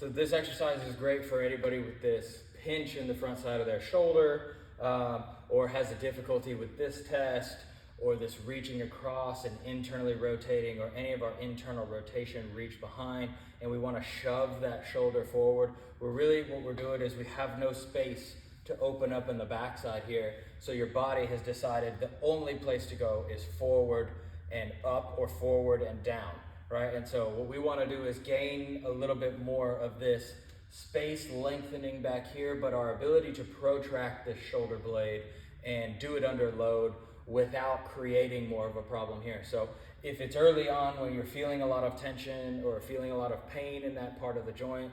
So this exercise is great for anybody with this pinch in the front side of their shoulder, or has a difficulty with this test, or this reaching across and internally rotating, or any of our internal rotation reach behind, and we want to shove that shoulder forward. What we're doing is we have no space to open up in the backside here, so your body has decided the only place to go is forward and up, or forward and down, right? And so what we want to do is gain a little bit more of this space lengthening back here, but our ability to protract this shoulder blade and do it under load without creating more of a problem here. So if it's early on when you're feeling a lot of tension or feeling a lot of pain in that part of the joint,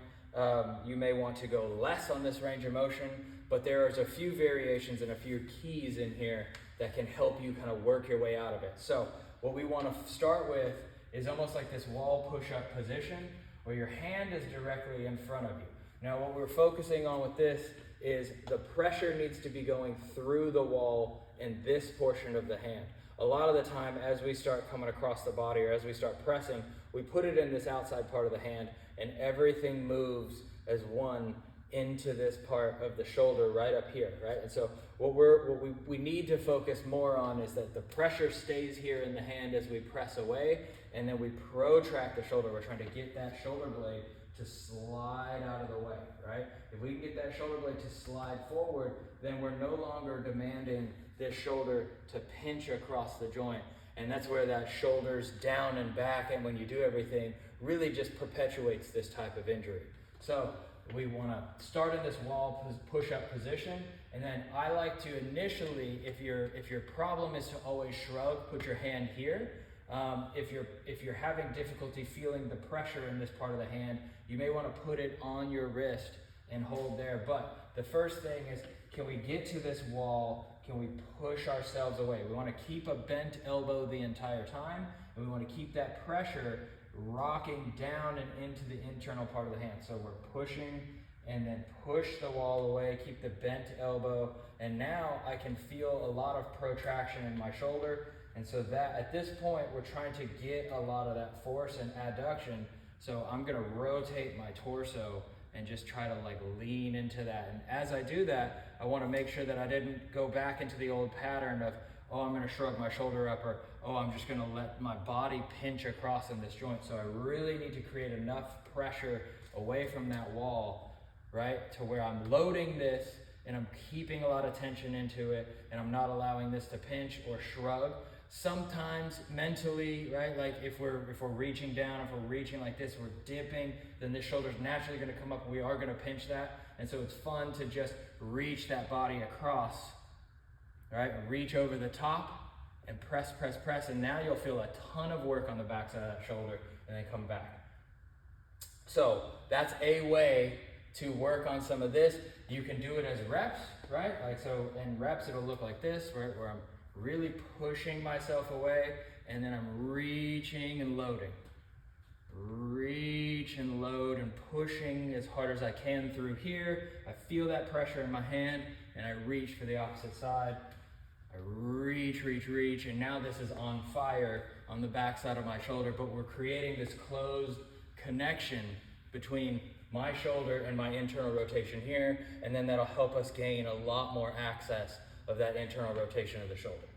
you may want to go less on this range of motion, but there's a few variations and a few keys in here that can help you kind of work your way out of it. So what we want to start with is almost like this wall push-up position where your hand is directly in front of you. Now what we're focusing on with this is the pressure needs to be going through the wall in this portion of the hand. A lot of the time as we start coming across the body, or as we start pressing, we put it in this outside part of the hand and everything moves as one into this part of the shoulder right up here, right? And so what we need to focus more on is that the pressure stays here in the hand as we press away, and then we protract the shoulder. We're trying to get that shoulder blade to slide out of the way, right? If we can get that shoulder blade to slide forward, then we're no longer demanding this shoulder to pinch across the joint. And that's where that shoulders down and back, and when you do everything, really just perpetuates this type of injury. So we want to start in this wall push-up position, and then I like to initially, if your problem is to always shrug, put your hand here. If you're having difficulty feeling the pressure in this part of the hand, you may want to put it on your wrist and hold there. But the first thing is, can we get to this wall? Can we push ourselves away? We want to keep a bent elbow the entire time, and we want to keep that pressure rocking down and into the internal part of the hand. So we're pushing and then push the wall away, keep the bent elbow, and now I can feel a lot of protraction in my shoulder. And so that at this point, we're trying to get a lot of that force and adduction. So I'm gonna rotate my torso and just try to like lean into that. And as I do that, I wanna make sure that I didn't go back into the old pattern of, oh, I'm gonna shrug my shoulder up, or, oh, I'm just gonna let my body pinch across in this joint. So I really need to create enough pressure away from that wall, right? To where I'm loading this and I'm keeping a lot of tension into it, and I'm not allowing this to pinch or shrug. Sometimes mentally, right? Like if we're reaching down, if we're reaching like this, we're dipping, then this shoulder's naturally gonna come up and we are gonna pinch that. And so it's fun to just reach that body across, right? Reach over the top and press, press, press. And now you'll feel a ton of work on the backside of that shoulder, and then come back. So that's a way to work on some of this. You can do it as reps, right? Like so in reps, it'll look like this, right? Where I'm really pushing myself away, and then I'm reaching and loading. Reach and load and pushing as hard as I can through here. I feel that pressure in my hand, and I reach for the opposite side. I reach, reach, reach, and now this is on fire on the back side of my shoulder, but we're creating this closed connection between my shoulder and my internal rotation here, and then that'll help us gain a lot more access of that internal rotation of the shoulder.